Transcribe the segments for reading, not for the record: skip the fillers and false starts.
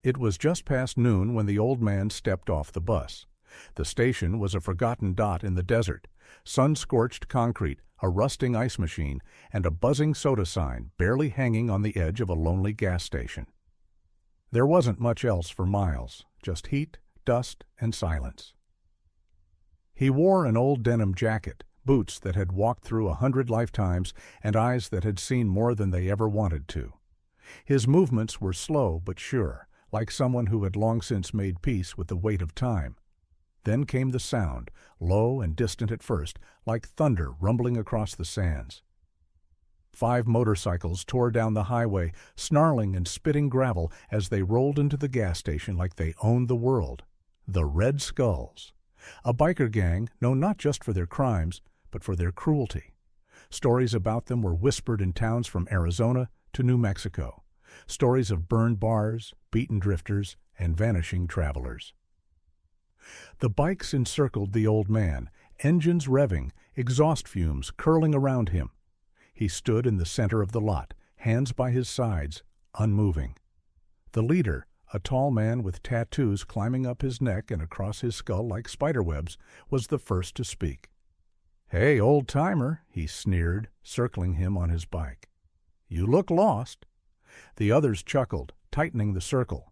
It was just past noon when the old man stepped off the bus. The station was a forgotten dot in the desert, sun-scorched concrete, a rusting ice machine, and a buzzing soda sign barely hanging on the edge of a lonely gas station. There wasn't much else for miles, just heat, dust, and silence. He wore an old denim jacket, boots that had walked through 100 lifetimes, and eyes that had seen more than they ever wanted to. His movements were slow but sure, like someone who had long since made peace with the weight of time. Then came the sound, low and distant at first, like thunder rumbling across the sands. 5 motorcycles tore down the highway, snarling and spitting gravel as they rolled into the gas station like they owned the world. The Red Skulls. A biker gang known not just for their crimes, but for their cruelty. Stories about them were whispered in towns from Arizona to New Mexico. Stories of burned bars, beaten drifters, and vanishing travelers. The bikes encircled the old man, engines revving, exhaust fumes curling around him. He stood in the center of the lot, hands by his sides, unmoving. The leader, a tall man with tattoos climbing up his neck and across his skull like spiderwebs, was the first to speak. "Hey, old-timer," he sneered, circling him on his bike. "You look lost." The others chuckled, tightening the circle.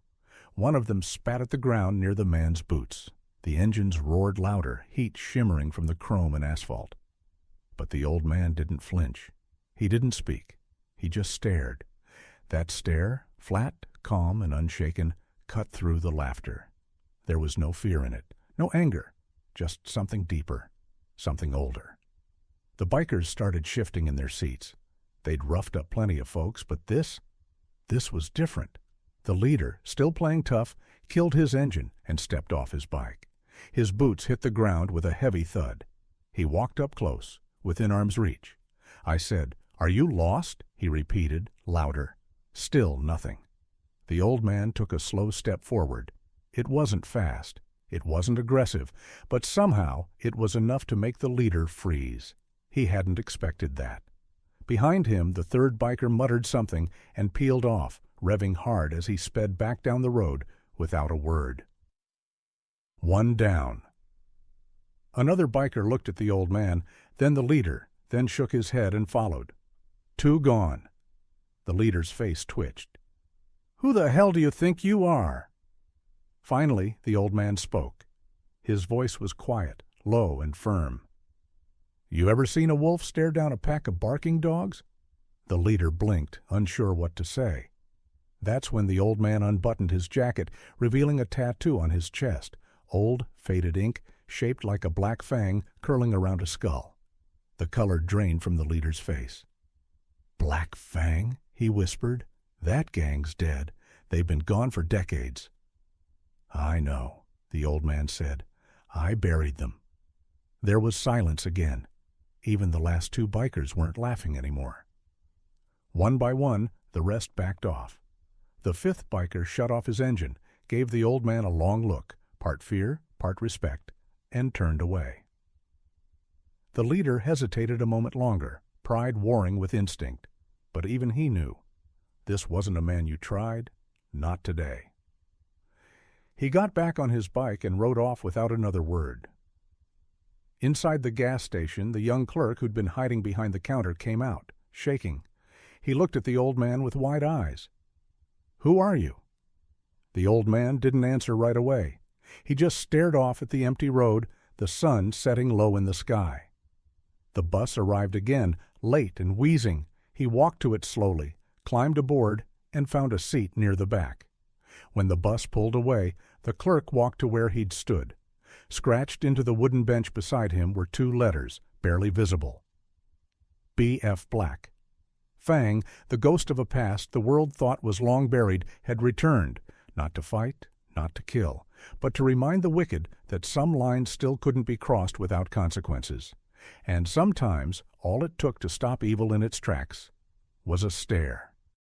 One of them spat at the ground near the man's boots. The engines roared louder, heat shimmering from the chrome and asphalt. But the old man didn't flinch. He didn't speak. He just stared. That stare, flat, calm, and unshaken, cut through the laughter. There was no fear in it, no anger, just something deeper, something older. The bikers started shifting in their seats. They'd roughed up plenty of folks, but this was different. The leader, still playing tough, killed his engine and stepped off his bike. His boots hit the ground with a heavy thud. He walked up close, within arm's reach. I said, "Are you lost?" he repeated, louder. Still nothing. The old man took a slow step forward. It wasn't fast. It wasn't aggressive, but somehow it was enough to make the leader freeze. He hadn't expected that. Behind him, the third biker muttered something and peeled off, revving hard as he sped back down the road without a word. One down. Another biker looked at the old man, then the leader, then shook his head and followed. 2 gone. The leader's face twitched. "Who the hell do you think you are?" Finally, the old man spoke. His voice was quiet, low and firm. "You ever seen a wolf stare down a pack of barking dogs?" The leader blinked, unsure what to say. That's when the old man unbuttoned his jacket, revealing a tattoo on his chest, old, faded ink, shaped like a black fang curling around a skull. The color drained from the leader's face. "Black Fang?" he whispered. "That gang's dead. They've been gone for decades." "I know," the old man said. "I buried them." There was silence again. Even the last 2 bikers weren't laughing anymore. One by one, the rest backed off. The 5th biker shut off his engine, gave the old man a long look, part fear, part respect, and turned away. The leader hesitated a moment longer, pride warring with instinct. But even he knew. This wasn't a man you tried, not today. He got back on his bike and rode off without another word. Inside the gas station, the young clerk who'd been hiding behind the counter came out, shaking. He looked at the old man with wide eyes. "Who are you?" The old man didn't answer right away. He just stared off at the empty road, the sun setting low in the sky. The bus arrived again, late and wheezing. He walked to it slowly, climbed aboard, and found a seat near the back. When the bus pulled away, the clerk walked to where he'd stood. Scratched into the wooden bench beside him were 2 letters, barely visible. B.F. Black. Fang, the ghost of a past the world thought was long buried, had returned, not to fight, not to kill, but to remind the wicked that some lines still couldn't be crossed without consequences. And sometimes all it took to stop evil in its tracks was a stare.